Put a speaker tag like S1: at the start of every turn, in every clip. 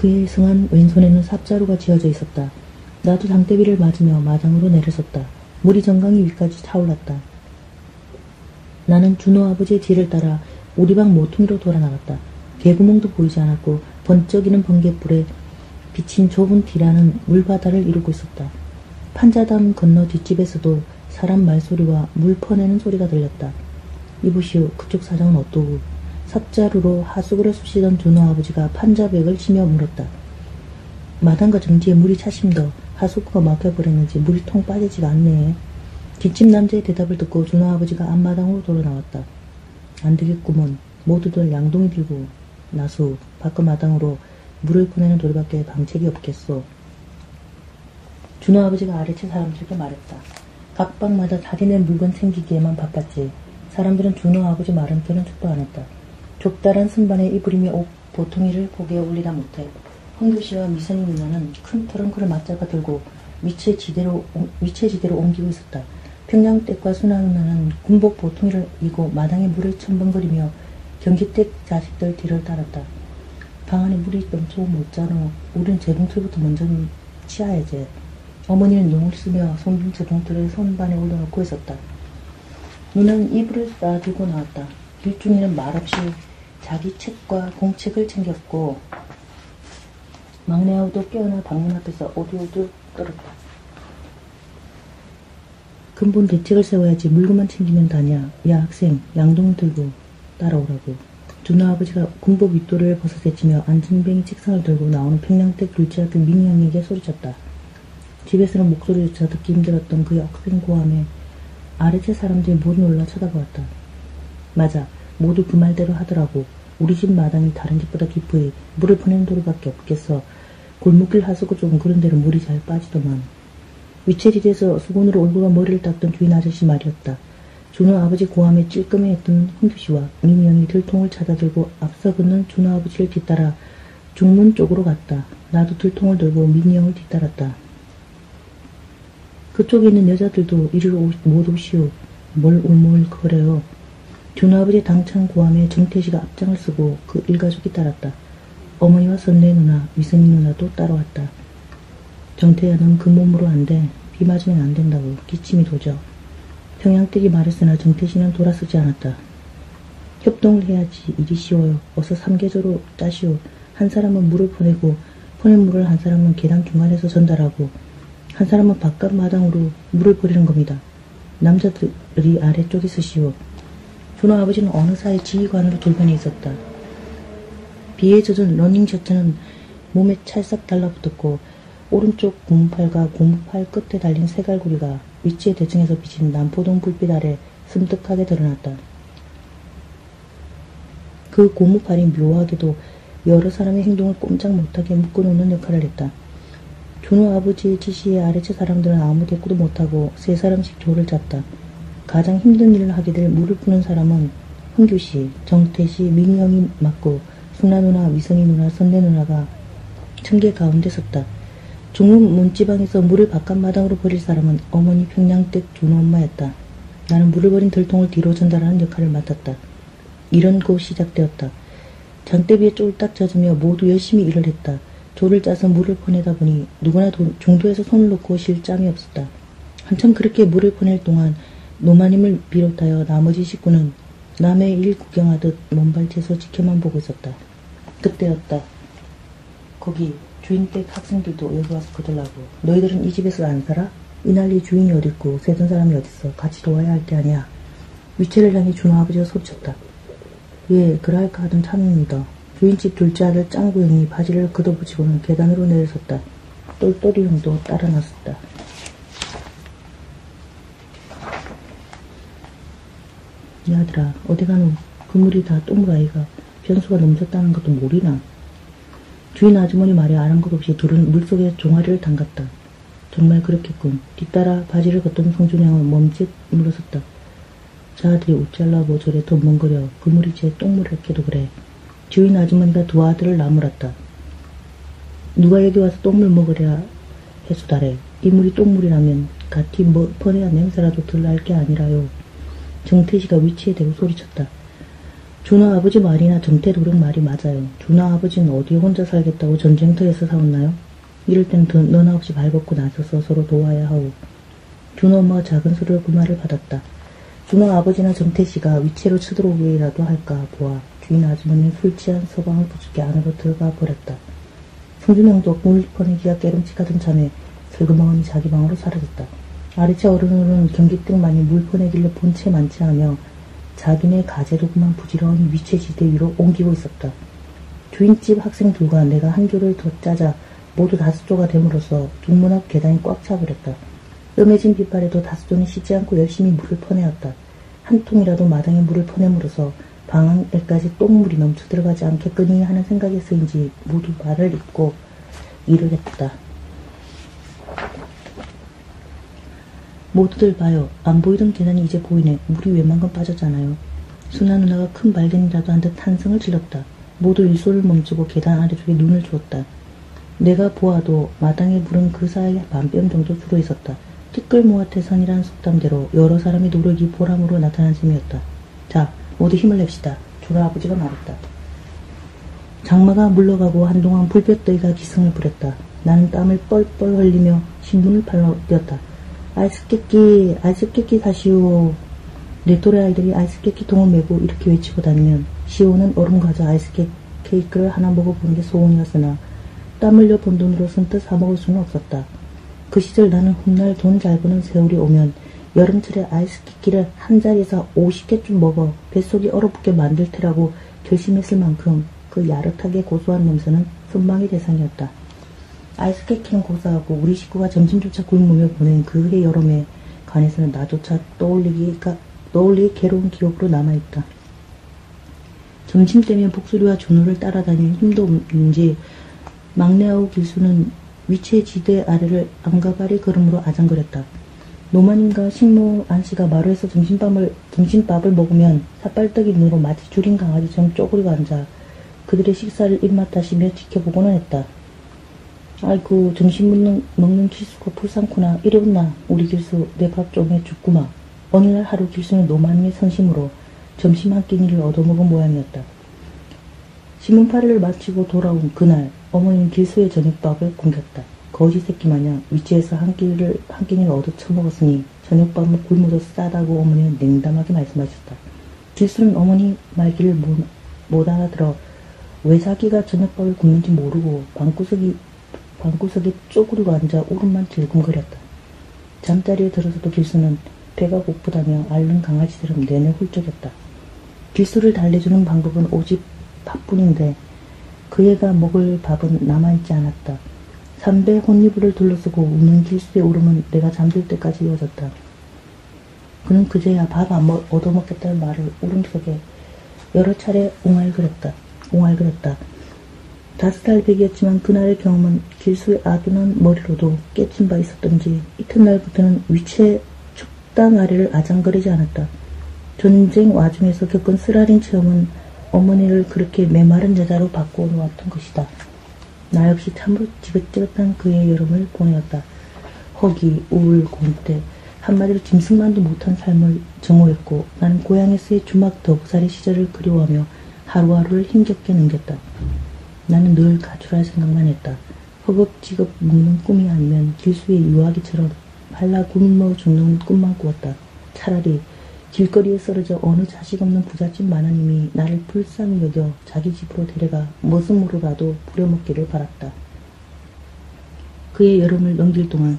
S1: 그의 성한 왼손에는 삽자루가 쥐어져 있었다. 나도 장대비를 맞으며 마당으로 내려섰다. 물이 정강이 위까지 차올랐다. 나는 준호 아버지의 뒤를 따라 우리 방 모퉁이로 돌아나갔다. 개구멍도 보이지 않았고 번쩍이는 번갯불에 비친 좁은 뒤라는 물바다를 이루고 있었다. 판자담 건너 뒷집에서도 사람 말소리와 물 퍼내는 소리가 들렸다. 이보시오, 그쪽 사정은 어떠고? 삽자루로 하수구를 쑤시던 준호 아버지가 판자백을 치며 물었다. 마당과 정지에 물이 차심더 하수구가 막혀버렸는지 물이 통 빠지지가 않네. 뒷집 남자의 대답을 듣고 준호 아버지가 앞마당으로 돌아 나왔다. 안 되겠구먼. 모두들 양동이 들고 나수 밖 마당으로 물을 보내는 도리밖에 방책이 없겠소. 준호 아버지가 아래채 사람들에게 말했다. 각 방마다 자기네 물건 챙기기에만 바빴지. 사람들은 준호 아버지 말은 들은 척도 안 했다. 좁다란 선반에 이부림이 옥 보통이를 고개에 올리다 못해 황교씨와 미선이 누나는 큰 트렁크를 맞잡아 들고 위치지대로 옮기고 있었다. 평양댁과 순아 누나는 군복 보통이를 이고 마당에 물을 첨벙거리며 경기댁 자식들 뒤를 따랐다. 방 안에 물이 넘쳐 못 자노. 우린 재봉틀부터 먼저 치아야지. 어머니는 용을 쓰며 손빈 재봉틀을 선반에 올려놓고 있었다. 누나는 이불을 싸들고 나왔다. 길중이는 말없이 자기 책과 공책을 챙겼고 막내 아우도 깨어나 방문 앞에서 오두오두 떨었다. 근본 대책을 세워야지. 물건만 챙기면 다냐. 야 학생, 양동 들고 따라오라고. 준호 아버지가 군복 윗도를 벗어제치며 안전뱅이 책상을 들고 나오는 평양댁 둘째 아들 민희 형에게 소리쳤다. 집에서는 목소리조차 듣기 힘들었던 그의 억센 고함에 아래채 사람들이 모두 놀라 쳐다보았다. 맞아, 모두 그 말대로 하더라고. 우리 집 마당이 다른 집보다 깊으니 물을 보내는 도로밖에 없겠어. 골목길 하수구 쪽은 그런 데로 물이 잘 빠지더만. 위채리에서 수건으로 얼굴과 머리를 닦던 주인 아저씨 말이었다. 준호 아버지 고함에 찔끔해했던 홍규씨와 민희 들통을 찾아들고 앞서 걷는 준호 아버지를 뒤따라 중문 쪽으로 갔다. 나도 들통을 들고 민희 형을 뒤따랐다. 그쪽에 있는 여자들도 이리로 못 오시오. 뭘 울물거려요. 준호 아버지 당찬 고함에 정태씨가 앞장을 쓰고 그 일가족이 따랐다. 어머니와 선내 누나, 미선이 누나도 따라왔다. 정태야, 넌 그 몸으로 안 돼. 비 맞으면 안 된다고. 기침이 도져. 평양댁이 말했으나 정태씨는 돌아서지 않았다. 협동을 해야지. 일이 쉬워요. 어서 삼계조로 짜시오. 한 사람은 물을 보내고 보낸 물을 한 사람은 계단 중간에서 전달하고 한 사람은 바깥 마당으로 물을 버리는 겁니다. 남자들이 아래쪽에 서시오. 준호 아버지는 어느 사이 지휘관으로 돌변해 있었다. 비에 젖은 러닝 셔츠는 몸에 찰싹 달라붙었고 오른쪽 고무팔과 고무팔 끝에 달린 세갈고리가 위치의 대층에서 비친 남포동 불빛 아래 섬뜩하게 드러났다. 그 고무팔이 묘하게도 여러 사람의 행동을 꼼짝 못하게 묶어놓는 역할을 했다. 준호 아버지의 지시에 아래채 사람들은 아무 대꾸도 못하고 세 사람씩 조를 짰다. 가장 힘든 일을 하게 될 물을 푸는 사람은 흥규씨, 정태씨, 민희 형이 맡고 순아 누나, 미선이 누나, 선내 누나가 청계 가운데 섰다. 중문 문지방에서 물을 바깥 마당으로 버릴 사람은 어머니 평양댁 준호 엄마였다. 나는 물을 버린 들통을 뒤로 전달하는 역할을 맡았다. 일은 곧 시작되었다. 장대비에 쫄딱 젖으며 모두 열심히 일을 했다. 조를 짜서 물을 보내다 보니 누구나 중도에서 손을 놓고 쉴 짬이 없었다. 한참 그렇게 물을 보낼 동안 노마님을 비롯하여 나머지 식구는 남의 일 구경하듯 먼발치에서 지켜만 보고 있었다. 그때였다. 거기 주인댁 학생들도 여기 와서 거들라고. 너희들은 이 집에서 안 살아? 이 난리 주인이 어딨고 세던 사람이 어딨어. 같이 도와야 할 게 아니야. 위채를 향해 준호 아버지가 소리쳤다. 예, 그랄까 하던 참입니다. 주인집 둘째 아들 짱구 형이 바지를 걷어붙이고는 계단으로 내려섰다. 똘똘이 형도 따라 나섰다. 야 아들아, 어디 가노? 그 물이 다 똥물 아이가. 변수가 넘쳤다는 것도 모르나? 주인 아주머니 말에 아는 것 없이 둘은 물속에 종아리를 담갔다. 정말 그렇겠군. 뒤따라 바지를 걷던 송준양은 멈칫 물러섰다. 저 아들이 어찌하려고 저래 덤벙거려. 그 물이 제 똥물을 캐도 그래. 주인 아주머니가 두 아들을 나무랐다. 누가 여기 와서 똥물 먹으랴 해수다래. 이 물이 똥물이라면 같이 퍼내야 냄새라도 덜 날 게 아니라요. 정태씨가 위치에 대고 소리쳤다. 준호 아버지 말이나 정태 도령 말이 맞아요. 준호 아버지는 어디 혼자 살겠다고 전쟁터에서 사왔나요? 이럴 땐 너나 없이 발벗고 나서서 서로 도와야 하오. 준호 엄마가 작은 소리로 그 말을 받았다. 준호 아버지나 정태씨가 위채로 쳐들어오기라도 할까 보아 주인 아주머니는 술 취한 서방을 부축해 안으로 들어가 버렸다. 성준형도 물 퍼내기가 깨름칙하던 참에 슬그머니 자기 방으로 사라졌다. 아래차 어른은 경기등만이 물 퍼내기를 본체 많지 하며 자기네 가재도 그만 부지런히 위채지대 위로 옮기고 있었다. 주인집 학생들과 내가 한 교를 더 짜자 모두 5조가 됨으로써 중문 앞 계단이 꽉 차버렸다. 음해진 빗발에도 5조는 쉬지 않고 열심히 물을 퍼내었다. 한 통이라도 마당에 물을 퍼냄으로써 방안에까지 똥물이 넘쳐 들어가지 않겠거니 하는 생각에서인지 모두 말을 잇고 일을 했다. 모두들 봐요. 안 보이던 계단이 이제 보이네. 물이 웬만큼 빠졌잖아요. 순아 누나가 큰 발견이라도 한 듯 한성을 질렀다. 모두 일소를 멈추고 계단 아래쪽에 눈을 주었다. 내가 보아도 마당의 물은 그 사이에 반뼘 정도 줄어 있었다. 티끌모아태선이라는 속담대로 여러 사람이 노력이 보람으로 나타난 셈이었다. 자, 모두 힘을 냅시다. 준호 아버지가 말했다. 장마가 물러가고 한동안 불볕더위가 기승을 부렸다. 나는 땀을 뻘뻘 흘리며 신문을 팔러 뛰었다. 아이스깨끼 사시오. 내 또래 아이들이 아이스깨끼 통을 메고 이렇게 외치고 다니면 시오는 얼음 과자 아이스케이크를 하나 먹어보는 게 소원이었으나 땀 흘려 번 돈으로 선뜻 사먹을 수는 없었다. 그 시절 나는 훗날 돈 잘 버는 세월이 오면 여름철에 아이스깨끼를 한 자리에서 50개쯤 먹어 뱃속이 얼어붙게 만들 테라고 결심했을 만큼 그 야릇하게 고소한 냄새는 선망의 대상이었다. 아이스깨끼는 고소하고 우리 식구가 점심조차 굶으며 보낸 그해 여름에 관해서는 나조차 떠올리기 괴로운 기억으로 남아있다. 점심때면 복수리와 준호를 따라다닐 힘도 없는지 막내아우 길수는 위채지대 아래를 안가발이 걸음으로 아장거렸다. 노마님과 식모 안씨가 마루에서 점심밥을 먹으면 삿발떡이 눈으로 마치 줄인 강아지처럼 쪼그리고 앉아 그들의 식사를 입맛다시며 지켜보고는 했다. 아이고 점심 먹는 길수가 불쌍구나. 이러나 우리 길수 내 밥 좀 해줬구마. 어느 날 하루 길수는 노마님의 선심으로 점심 한 끼니를 얻어먹은 모양이었다. 신문팔이를 마치고 돌아온 그날 어머니는 길수의 저녁밥을 굶겼다. 거지 새끼 마냥 위치에서 한 끼니를 얻어 처먹었으니 저녁밥은 굶어도 싸다고 어머니는 냉담하게 말씀하셨다. 길수는 어머니 말귀를 못 알아들어 왜 자기가 저녁밥을 굶는지 모르고 방구석에 쪼그리고 앉아 울음만 질끔거렸다. 잠자리에 들어서도 길수는 배가 고프다며 앓는 강아지처럼 내내 훌쩍였다. 길수를 달래주는 방법은 오직 밥뿐인데 그 애가 먹을 밥은 남아있지 않았다. 삼배 혼이불을 둘러쓰고 우는 길수의 울음은 내가 잠들 때까지 이어졌다. 그는 그제야 밥 안 얻어먹겠다는 말을 울음 속에 여러 차례 옹알거렸다. 5살배기였지만 그날의 경험은 길수의 아둔한 머리로도 깨친 바 있었던지 이튿날부터는 위채 축당 아래를 아장거리지 않았다. 전쟁 와중에서 겪은 쓰라린 체험은 어머니를 그렇게 메마른 여자로 바꾸어 놓았던 것이다. 나 역시 참으로 지긋지긋한 그의 여름을 보내었다. 허기, 우울, 곰떼, 한마디로 짐승만도 못한 삶을 정오했고 나는 고향에서의 주막 더부살이 시절을 그리워하며 하루하루를 힘겹게 넘겼다. 나는 늘 가출할 생각만 했다. 허겁지겁 묵는 꿈이 아니면 길수의 유아기처럼 발라 굶어 죽는 꿈만 꾸었다. 차라리 길거리에 쓰러져 어느 자식 없는 부잣집 마나님이 나를 불쌍히 여겨 자기 집으로 데려가 머슴으로라도 부려먹기를 바랐다. 그의 여름을 넘길 동안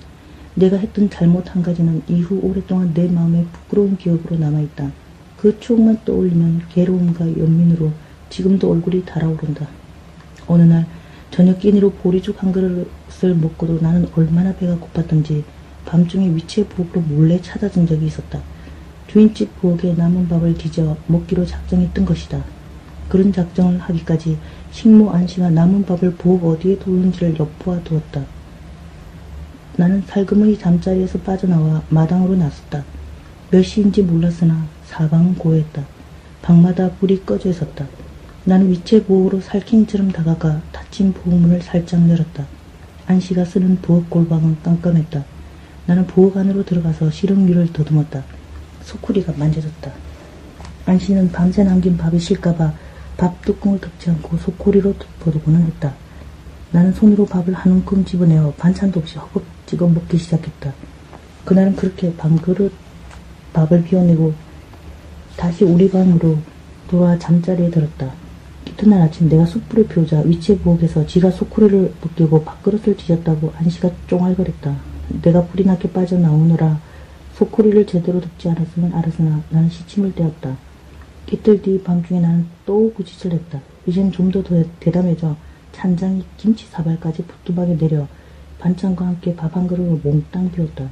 S1: 내가 했던 잘못 한 가지는 이후 오랫동안 내 마음에 부끄러운 기억으로 남아있다. 그 추억만 떠올리면 괴로움과 연민으로 지금도 얼굴이 달아오른다. 어느 날 저녁 끼니로 보리죽 한 그릇을 먹고도 나는 얼마나 배가 고팠던지 밤중에 위치의 부엌으로 몰래 찾아든 적이 있었다. 주인집 부엌에 남은 밥을 뒤져 먹기로 작정했던 것이다. 그런 작정을 하기까지 식모 안씨가 남은 밥을 부엌 어디에 두는지를 엿보아 두었다. 나는 살그머니 잠자리에서 빠져나와 마당으로 나섰다. 몇 시인지 몰랐으나 사방은 고요했다. 방마다 불이 꺼져 있었다. 나는 위채 부엌으로 살쾡이처럼 다가가 닫힌 부엌문을 살짝 열었다. 안씨가 쓰는 부엌 골방은 깜깜했다. 나는 부엌 안으로 들어가서 시렁유를 더듬었다. 소쿠리가 만져졌다. 안씨는 밤새 남긴 밥이 실까봐 밥 뚜껑을 덮지 않고 소쿠리로 덮어두고는 했다. 나는 손으로 밥을 한 움큼 집어내어 반찬도 없이 허겁 찍어 먹기 시작했다. 그날은 그렇게 반그릇 밥을 비워내고 다시 우리 방으로 돌아와 잠자리에 들었다. 이튿날 아침 내가 숯불을 피우자 위치의 부엌에서 지가 소쿠리를 벗기고 밥그릇을 뒤졌다고 안씨가 쫑알거렸다. 내가 불이 나게 빠져나오느라 소쿠리를 제대로 덮지 않았으면 알았으나 나는 시침을 떼었다. 이틀 뒤 밤중에 나는 또 그 짓을 했다. 이젠 좀 더 대담해져 찬장이 김치 사발까지 부뚜막에 내려 반찬과 함께 밥 한 그릇을 몽땅 비웠다.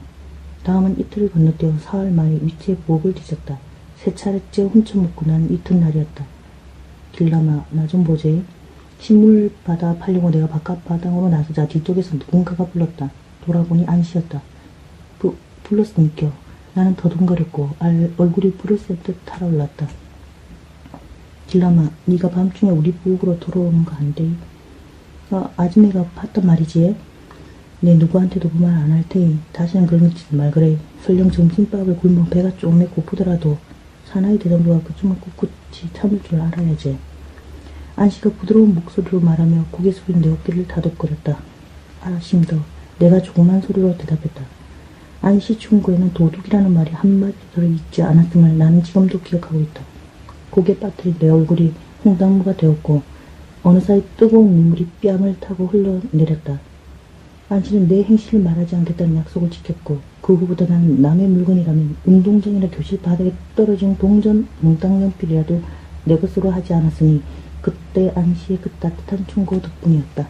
S1: 다음은 이틀을 건너뛰어 사흘 만에 위치의 부엌을 뒤졌다. 세 차례째 훔쳐먹고 난 이튿날이었다. 길라마, 나 좀 보지. 신물 받아 팔려고 내가 바깥바당으로 나서자 뒤쪽에서 누군가가 불렀다. 돌아보니 안씨였다. 불렀으니까. 나는 더듬거렸고 얼굴이 불을 쐴 듯 달아올랐다. 길라마, 네가 밤중에 우리 부엌으로 돌아오는 거 안 돼? 아줌매가 봤단 말이지. 내 누구한테도 그 말 안 할 테니 다시는 그런 짓 말 그래. 설령 점심밥을 굶어 배가 쪼매 고프더라도 사나이 대장부가 그쯤은 꿋꿋이 참을 줄 알아야지. 안씨가 부드러운 목소리로 말하며 고개 숙인 내 어깨를 다독거렸다. 심더. 내가 조그만 소리로 대답했다. 안씨 충고에는 도둑이라는 말이 한마디 들어있지 않았음을 나는 지금도 기억하고 있다. 고개 빠뜨린 내 얼굴이 홍당무가 되었고 어느 사이 뜨거운 눈물이 뺨을 타고 흘러내렸다. 안씨는 내 행실을 말하지 않겠다는 약속을 지켰고 그 후보다 나는 남의 물건이라면 운동장이나 교실 바닥에 떨어진 동전 몽땅연필이라도 내 것으로 하지 않았으니 그때 안씨의 그 따뜻한 충고 덕분이었다.